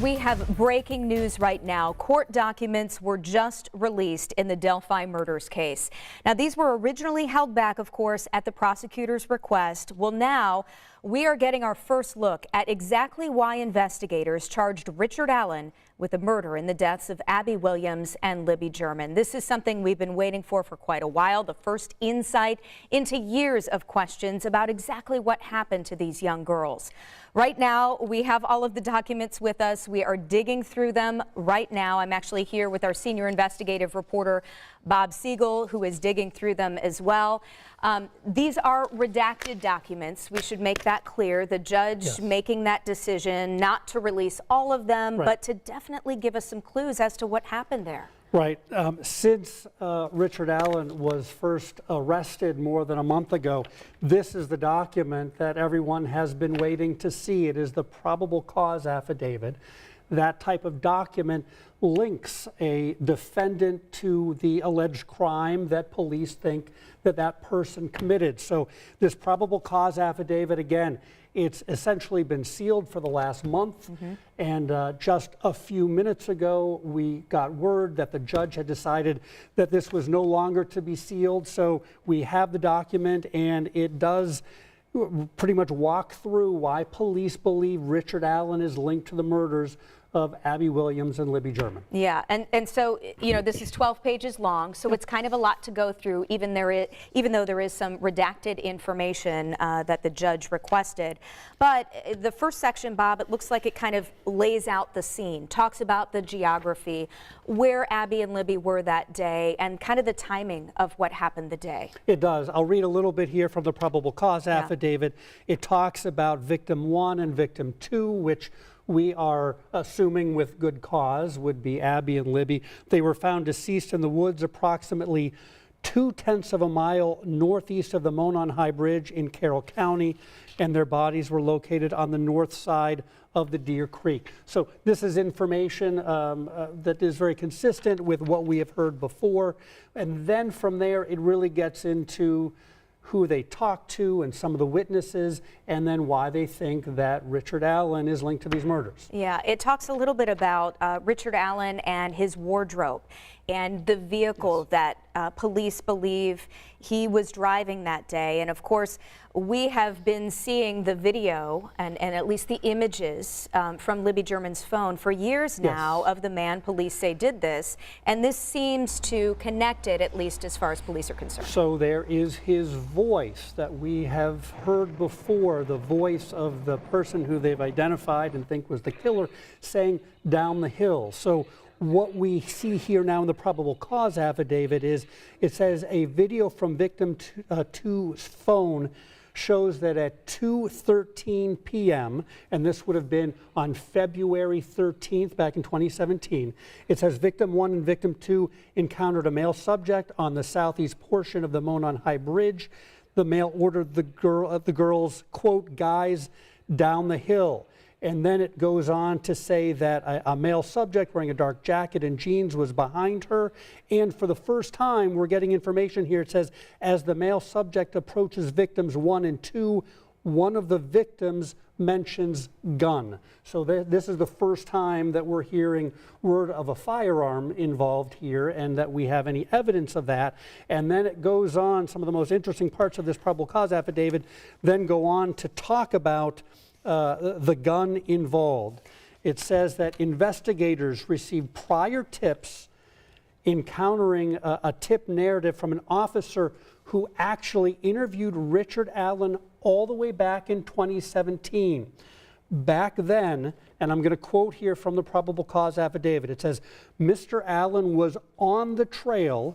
We have breaking news right now. Court documents were just released in the Delphi murders case. Now, these were originally held back, of course, at the prosecutor's request. Well, now we are getting our first look at exactly why investigators charged Richard Allen with the murder in the deaths of Abby Williams and Libby German. This is something we've been waiting for quite a while, the first insight into years of questions about exactly what happened to these young girls. Right now, we have all of the documents with us. We are digging through them right now. I'm actually here with our senior investigative reporter, Bob Siegel, who is digging through them as well. These are redacted documents. We should make that clear. The judge making that decision not to release all of them, but to definitely give us some clues as to what happened there. Right. Since Richard Allen was first arrested more than a month ago, this is the document that everyone has been waiting to see. It is the probable cause affidavit. That type of document links a defendant to the alleged crime that police think that that person committed. So this probable cause affidavit, again, it's essentially been sealed for the last month. And just a few minutes ago, we got word that the judge had decided that this was no longer to be sealed. So we have the document, and it does pretty much walk through why police believe Richard Allen is linked to the murders of Abby Williams and Libby German. Yeah, and so, you know, this is 12 pages long, so it's kind of a lot to go through, even though there is some redacted information that the judge requested. But the first section, Bob, it looks like it kind of lays out the scene, talks about the geography, where Abby and Libby were that day, and kind of the timing of what happened the day. It does. I'll read a little bit here from the probable cause affidavit. It talks about victim 1 and victim 2, which we are assuming with good cause would be Abby and Libby. They were found deceased in the woods approximately 2/10 of a mile northeast of the Monon High Bridge in Carroll County, and their bodies were located on the north side of the Deer Creek. So this is information that is very consistent with what we have heard before. And then from there, it really gets into who they talked to and some of the witnesses, and then why they think that Richard Allen is linked to these murders. Yeah, it talks a little bit about Richard Allen and his wardrobe and the vehicle that police believe he was driving that day. And of course, we have been seeing the video and at least the images from Libby German's phone for years now of the man police say did this. And this seems to connect it, at least as far as police are concerned. So there is his voice that we have heard before, the voice of the person who they've identified and think was the killer, saying down the hill. So what we see here now in the probable cause affidavit is it says a video from victim 2's phone shows that at 2:13 p.m., and this would have been on February 13th back in 2017, it says victim 1 and victim 2 encountered a male subject on the southeast portion of the Monon High Bridge. The male ordered the girls, quote, guys down the hill. And then it goes on to say that a male subject wearing a dark jacket and jeans was behind her. And for the first time, we're getting information here. It says, as the male subject approaches victims 1 and 2, one of the victims mentions gun. So this is the first time that we're hearing word of a firearm involved here and that we have any evidence of that. And then it goes on, some of the most interesting parts of this probable cause affidavit then go on to talk about the gun involved. It says that investigators received prior tips encountering a tip narrative from an officer who actually interviewed Richard Allen all the way back in 2017. Back then, and I'm going to quote here from the probable cause affidavit, it says, Mr. Allen was on the trail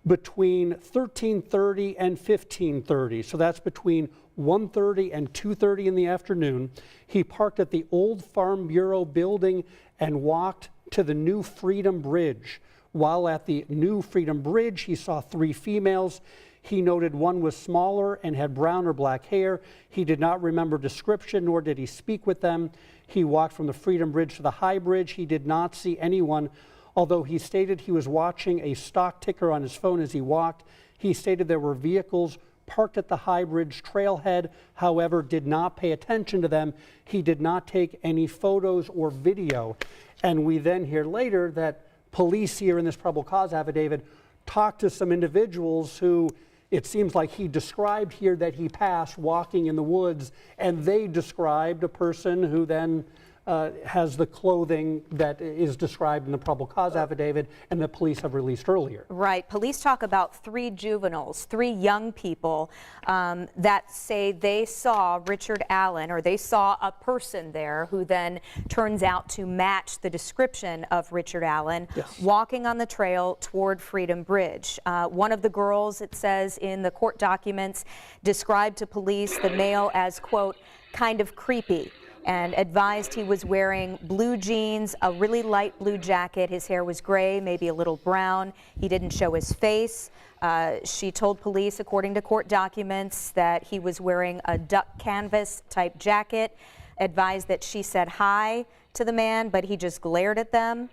between 13:30 and 15:30. So that's between 1:30 and 2:30 in the afternoon. He parked at the old Farm Bureau building and walked to the New Freedom Bridge. While at the New Freedom Bridge, he saw 3 females. He noted one was smaller and had brown or black hair. He did not remember description, nor did he speak with them. He walked from the Freedom Bridge to the High Bridge. He did not see anyone, although he stated he was watching a stock ticker on his phone as he walked. He stated there were vehicles parked at the High Bridge trailhead, however, did not pay attention to them. He did not take any photos or video. And we then hear later that police here in this probable cause affidavit talked to some individuals who it seems like he described here that he passed walking in the woods, and they described a person who then has the clothing that is described in the probable cause affidavit and the police have released earlier. Right. Police talk about 3 juveniles, 3 young people that say they saw Richard Allen, or they saw a person there who then turns out to match the description of Richard Allen, yes, walking on the trail toward Freedom Bridge. One of the girls, it says in the court documents, described to police the male as, quote, kind of creepy, and advised he was wearing blue jeans, a really light blue jacket. His hair was gray, maybe a little brown. He didn't show his face. She told police, according to court documents, that he was wearing a duck canvas type jacket, advised that she said hi to the man, but he just glared at them.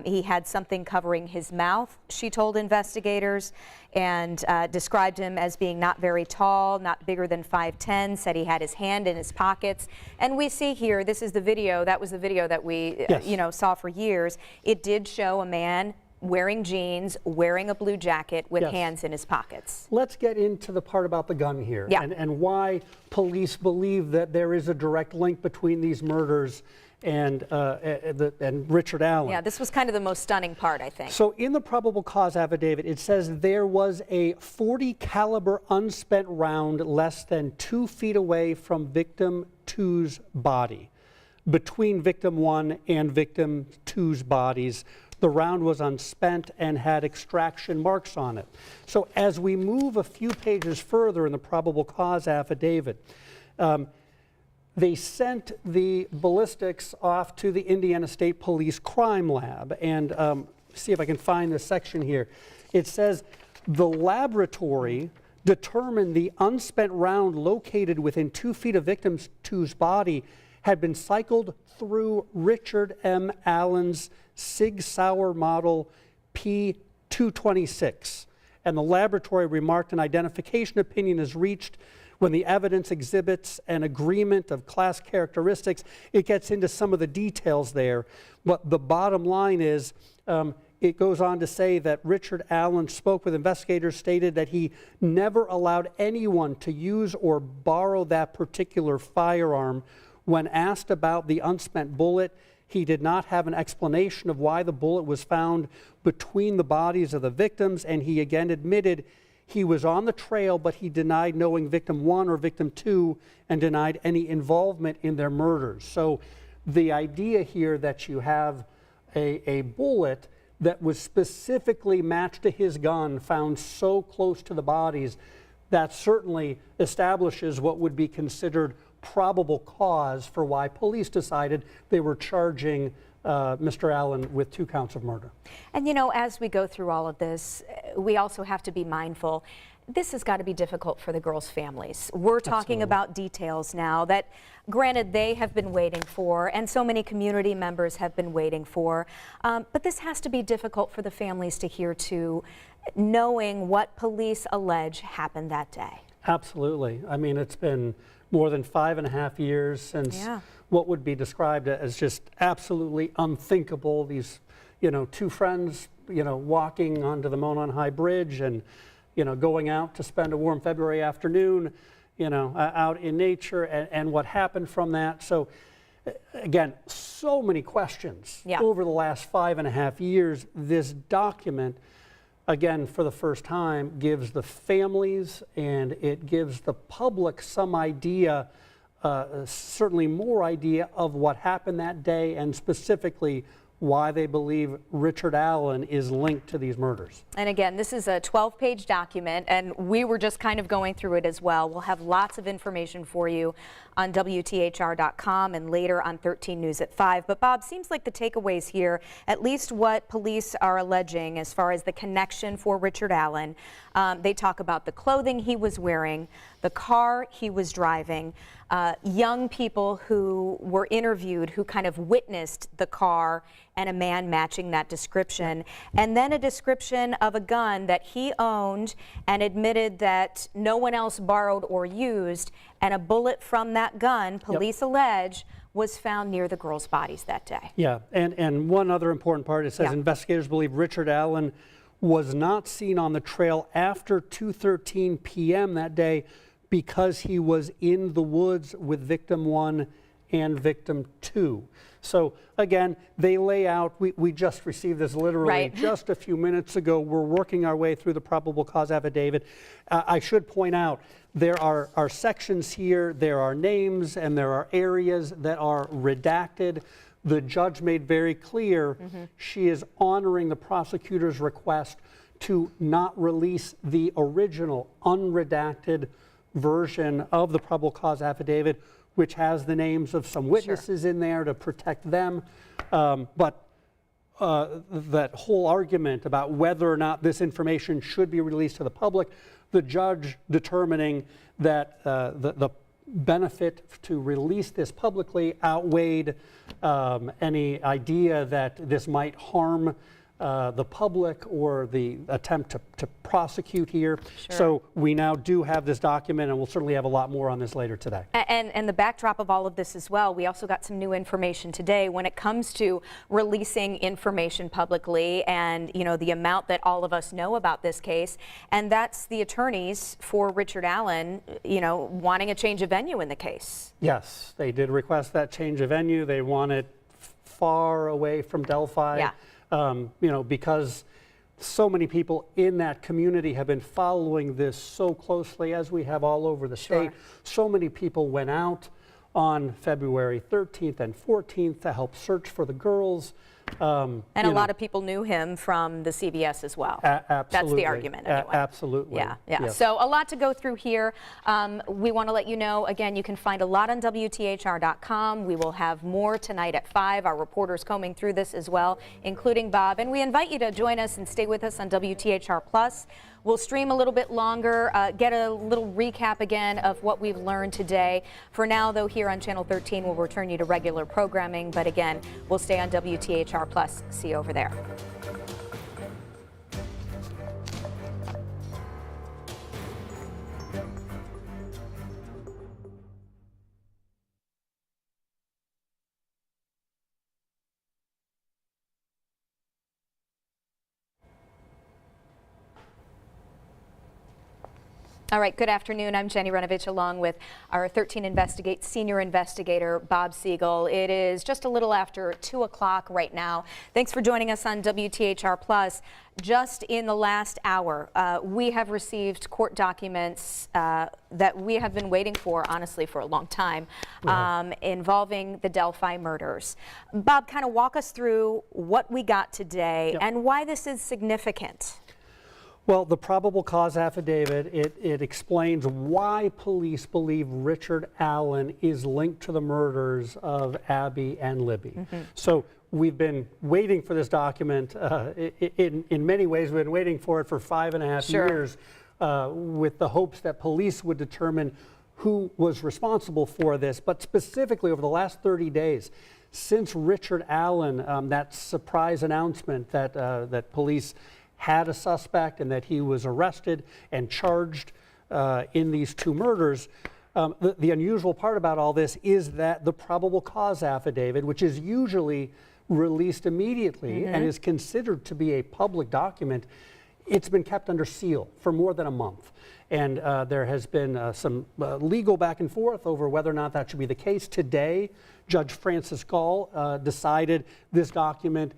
He had something covering his mouth, she told investigators, and described him as being not very tall, not bigger than 5'10", said he had his hand in his pockets. And we see here, this is the video, that was the video that we yes, saw for years. It did show a man wearing jeans, wearing a blue jacket with yes, hands in his pockets. Let's get into the part about the gun here, yeah, and why police believe that there is a direct link between these murders and Richard Allen. Yeah, this was kind of the most stunning part, I think. So in the probable cause affidavit, it says there was a .40 caliber unspent round less than 2 feet away from victim 2's body. Between victim 1 and victim 2's bodies, the round was unspent and had extraction marks on it. So as we move a few pages further in the probable cause affidavit, they sent the ballistics off to the Indiana State Police Crime Lab. And see if I can find this section here. It says the laboratory determined the unspent round located within 2 feet of victim 2's body had been cycled through Richard M. Allen's Sig Sauer model P226. And the laboratory remarked an identification opinion is reached when the evidence exhibits an agreement of class characteristics. It gets into some of the details there. But the bottom line is, it goes on to say that Richard Allen spoke with investigators, stated that he never allowed anyone to use or borrow that particular firearm. When asked about the unspent bullet, he did not have an explanation of why the bullet was found between the bodies of the victims, and he again admitted he was on the trail, but he denied knowing victim 1 or victim 2 and denied any involvement in their murders. So the idea here that you have a bullet that was specifically matched to his gun found so close to the bodies, that certainly establishes what would be considered probable cause for why police decided they were charging Mr. Allen with 2 counts of murder. And you know, as we go through all of this, we also have to be mindful. This has got to be difficult for the girls' families. We're talking Absolutely. about details now that, granted, they have been waiting for, and so many community members have been waiting for. But this has to be difficult for the families to hear too, knowing what police allege happened that day. Absolutely. I mean, it's been more than 5.5 years since what would be described as just absolutely unthinkable. These, 2 friends, walking onto the Monon High Bridge and, going out to spend a warm February afternoon, out in nature, and what happened from that. So again, so many questions over the last 5.5 years. This document, again, for the first time, gives the families and it gives the public some idea, certainly more idea of what happened that day, and specifically why they believe Richard Allen is linked to these murders. And again, this is a 12-page document, and we were just kind of going through it as well. We'll have lots of information for you on WTHR.com and later on 13 News at 5. But Bob, seems like the takeaways here, at least what police are alleging as far as the connection for Richard Allen, they talk about the clothing he was wearing, the car he was driving, young people who were interviewed who kind of witnessed the car and a man matching that description, and then a description of a gun that he owned and admitted that no one else borrowed or used, and a bullet from that gun, police allege, was found near the girls' bodies that day. Yeah, and one other important part, it says investigators believe Richard Allen was not seen on the trail after 2:13 p.m. that day because he was in the woods with victim 1 and victim 2. So again, they lay out, we just received this literally just a few minutes ago. We're working our way through the probable cause affidavit. I should point out, there are sections here, there are names, and there are areas that are redacted. The judge made very clear she is honoring the prosecutor's request to not release the original unredacted version of the probable cause affidavit, which has the names of some witnesses in there to protect them. But that whole argument about whether or not this information should be released to the public, the judge determining that the benefit to release this publicly outweighed any idea that this might harm the public or the attempt to prosecute here. So we now do have this document, and we'll certainly have a lot more on this later today. And the backdrop of all of this as well, we also got some new information today when it comes to releasing information publicly and, you know, the amount that all of us know about this case, and that's the attorneys for Richard Allen, you know, wanting a change of venue in the case. Yes, they did request that change of venue. They want it far away from Delphi. You know, because so many people in that community have been following this so closely, as we have all over the state. So many people went out on February 13th and 14th to help search for the girls. And a lot of people knew him from the CBS as well. Absolutely. That's the argument anyway. Absolutely. Yeah. Yes. So a lot to go through here. We want to let you know, again, you can find a lot on WTHR.com. We will have more tonight at 5. Our reporters combing through this as well, including Bob. And we invite you to join us and stay with us on WTHR Plus. We'll stream a little bit longer, get a little recap again of what we've learned today. For now, though, here on Channel 13, we'll return you to regular programming. But again, we'll stay on WTHR Plus. See you over there. All right, good afternoon. I'm Jenny Renovich along with our 13 senior investigator, Bob Siegel. It is just a little after 2 o'clock right now. Thanks for joining us on WTHR Plus. Just in the last hour, we have received court documents that we have been waiting for, honestly, for a long time, involving the Delphi murders. Bob, kind of walk us through what we got today and why this is significant. Well, the probable cause affidavit, it explains why police believe Richard Allen is linked to the murders of Abby and Libby. So we've been waiting for this document. In many ways, we've been waiting for it for 5.5 years with the hopes that police would determine who was responsible for this. But specifically over the last 30 days, since Richard Allen, that surprise announcement that police had a suspect and that he was arrested and charged in these 2 murders. The unusual part about all this is that the probable cause affidavit, which is usually released immediately and is considered to be a public document, it's been kept under seal for more than a month. And there has been some legal back and forth over whether or not that should be the case. Today, Judge Francis Gall decided this document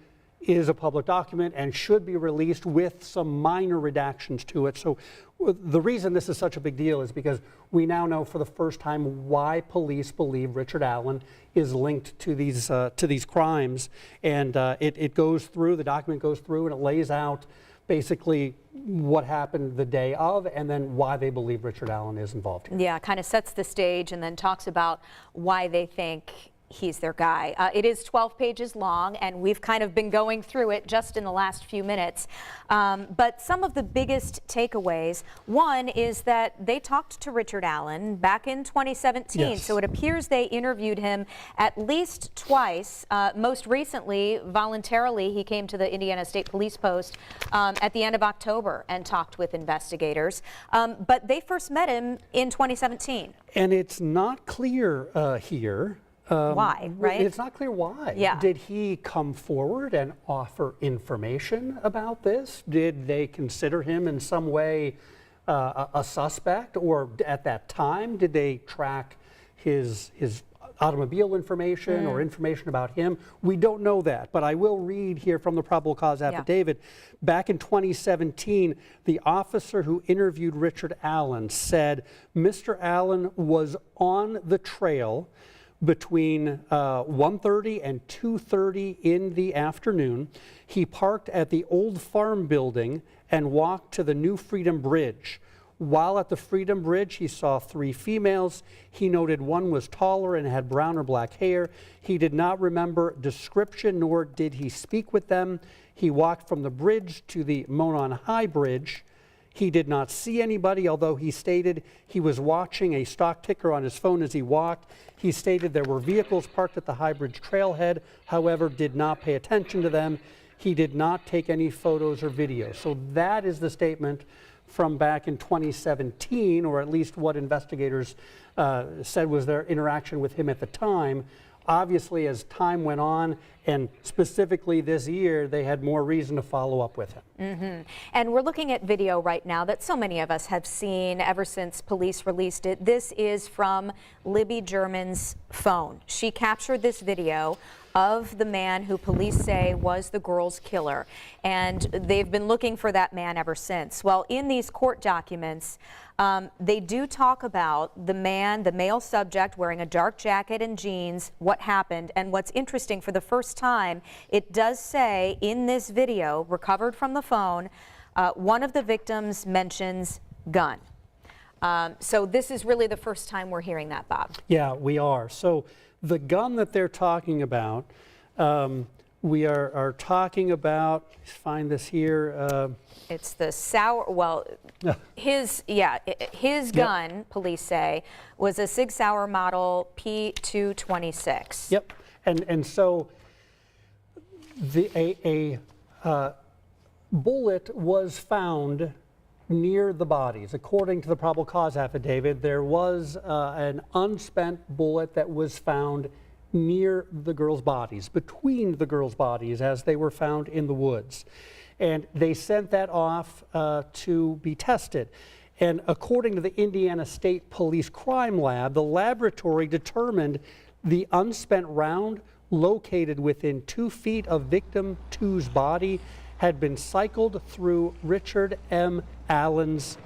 is a public document and should be released with some minor redactions to it. So the reason this is such a big deal is because we now know for the first time why police believe Richard Allen is linked to these crimes. And it goes through, the document goes through and it lays out basically what happened the day of and then why they believe Richard Allen is involved here. Yeah, kind of sets the stage and then talks about why they think he's their guy. It is 12 pages long, and we've kind of been going through it just in the last few minutes. But some of the biggest takeaways, one is that they talked to Richard Allen back in 2017. Yes. So it appears they interviewed him at least twice. Most recently, voluntarily, he came to the Indiana State Police Post at the end of October and talked with investigators. But they first met him in 2017. And it's not clear here. Why, right? It's not clear why. Yeah. Did he come forward and offer information about this? Did they consider him in some way a suspect? Or at that time, did they track his automobile information or information about him? We don't know that, but I will read here from the probable cause affidavit. Back in 2017, the officer who interviewed Richard Allen said Mr. Allen was on the trail between 1:30 and 2:30 in the afternoon. He parked at the old farm building and walked to the New Freedom Bridge. While at the Freedom Bridge, he saw 3 females. He noted one was taller and had brown or black hair. He did not remember description, nor did he speak with them. He walked from the bridge to the Monon High Bridge. He did not see anybody, although he stated he was watching a stock ticker on his phone as he walked. He stated there were vehicles parked at the High Bridge trailhead, however, did not pay attention to them. He did not take any photos or videos. So that is the statement from back in 2017, or at least what investigators said was their interaction with him at the time. Obviously, as time went on, and specifically this year, they had more reason to follow up with him. And we're looking at video right now that so many of us have seen ever since police released it. This is from Libby German's phone. She captured this video of the man who police say was the girl's killer, and they've been looking for that man ever since. Well, in these court documents, they do talk about the man, the male subject, wearing a dark jacket and jeans, what happened. And what's interesting, for the first time, it does say in this video recovered from the phone, one of the victims mentions gun. So this is really the first time we're hearing that, Bob. Yeah, we are. So the gun that they're talking about, we are talking about, let's find this here. It's the his gun, police say, was a Sig Sauer model P226. Yep, and so a bullet was found near the bodies. According to the probable cause affidavit, there was an unspent bullet that was found near the girls' bodies, between the girls' bodies as they were found in the woods. And they sent that off to be tested. And according to the Indiana State Police Crime Lab, the laboratory determined the unspent round located within 2 feet of victim 2's body had been cycled through Richard M. Allen's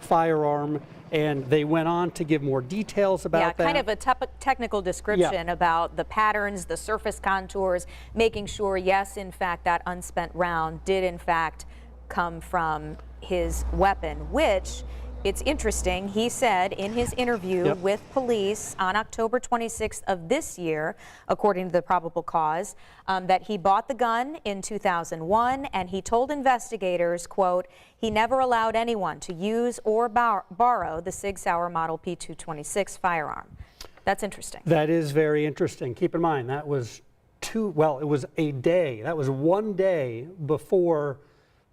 firearm, and they went on to give more details about that. Yeah, kind of a technical description about the patterns, the surface contours, making sure, yes, in fact, that unspent round did, in fact, come from his weapon, which, it's interesting, he said in his interview with police on October 26th of this year, according to the probable cause, that he bought the gun in 2001, and he told investigators, quote, he never allowed anyone to use or borrow the Sig Sauer model P226 firearm. That's interesting. That is very interesting. Keep in mind, that was it was a day. That was 1 day before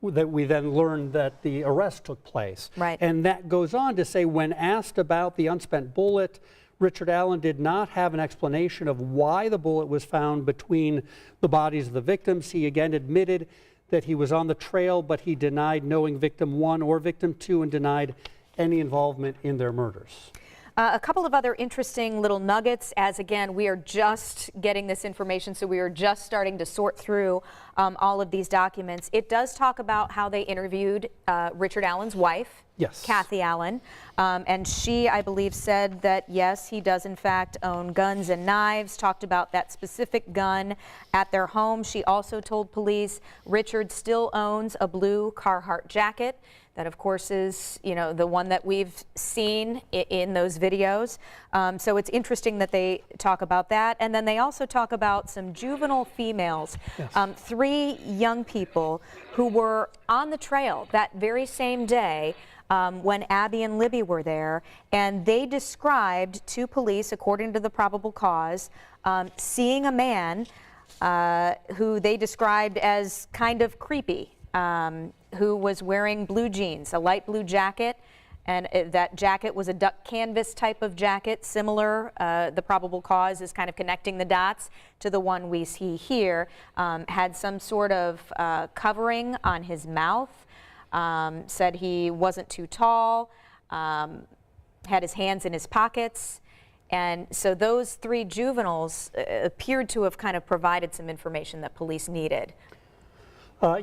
that we then learned that the arrest took place. Right. And that goes on to say, when asked about the unspent bullet, Richard Allen did not have an explanation of why the bullet was found between the bodies of the victims. He again admitted that he was on the trail, but he denied knowing victim 1 or victim 2 and denied any involvement in their murders. A couple of other interesting little nuggets, as again, we are just getting this information, so we are just starting to sort through all of these documents. It does talk about how they interviewed Richard Allen's wife, Kathy Allen, and she, I believe, said that yes, he does in fact own guns and knives, talked about that specific gun at their home. She also told police Richard still owns a blue Carhartt jacket That, of course, is, you know, the one that we've seen in those videos. So it's interesting that they talk about that. And then they also talk about some juvenile females, Yes. 3 young people who were on the trail that very same day when Abby and Libby were there, and they described to police, according to the probable cause, seeing a man who they described as kind of creepy, who was wearing blue jeans, a light blue jacket, and that jacket was a duck canvas type of jacket, similar. The probable cause is kind of connecting the dots to the one we see here. Had some sort of covering on his mouth. Said he wasn't too tall, had his hands in his pockets. And so those 3 juveniles appeared to have kind of provided some information that police needed.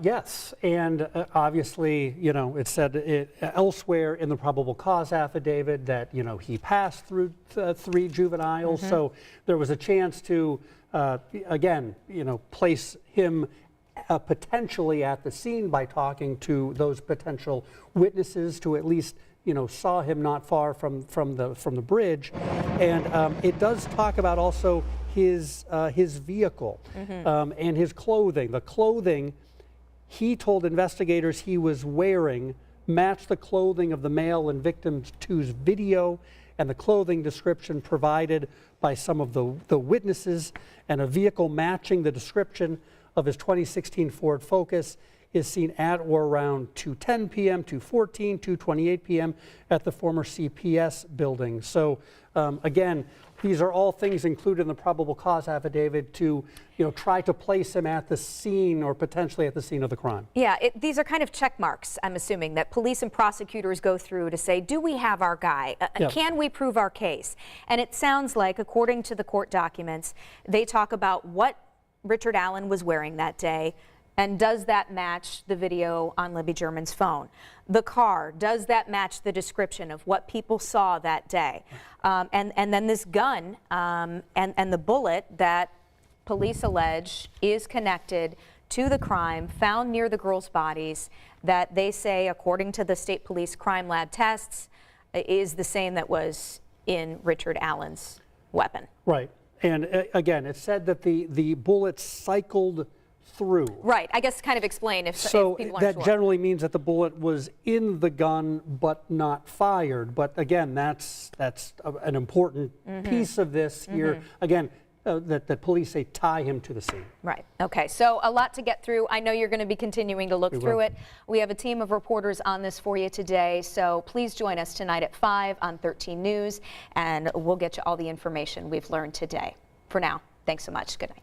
Yes, and obviously, you know, it said elsewhere in the probable cause affidavit that, you know, he passed through 3 juveniles. So there was a chance to, again, you know, place him potentially at the scene by talking to those potential witnesses to at least, you know, saw him not far from the bridge. And it does talk about also his vehicle and his clothing. The clothing, he told investigators he was wearing matched the clothing of the male in victim 2's video, and the clothing description provided by some of the witnesses, and a vehicle matching the description of his 2016 Ford Focus is seen at or around 2:10 p.m., 2:14, 2:28 p.m. at the former CPS building. So again, these are all things included in the probable cause affidavit to, you know, try to place him at the scene or potentially at the scene of the crime. Yeah, these are kind of check marks, I'm assuming, that police and prosecutors go through to say, do we have our guy? Yeah. Can we prove our case? And it sounds like, according to the court documents, they talk about what Richard Allen was wearing that day, and does that match the video on Libby German's phone? The car, does that match the description of what people saw that day? And then this gun and the bullet that police allege is connected to the crime found near the girls' bodies that they say, according to the state police crime lab tests, is the same that was in Richard Allen's weapon. Right. And again, it said that the bullet cycled through. Right. I guess kind of explain if So people aren't that sure. generally means that the bullet was in the gun but not fired. But again, that's an important piece of this here. Again, that police say tie him to the scene. Right. Okay. So a lot to get through. I know you're going to be continuing to look through it. We have a team of reporters on this for you today. So please join us tonight at 5 on 13 News, and we'll get you all the information we've learned today. For now, thanks so much. Good night.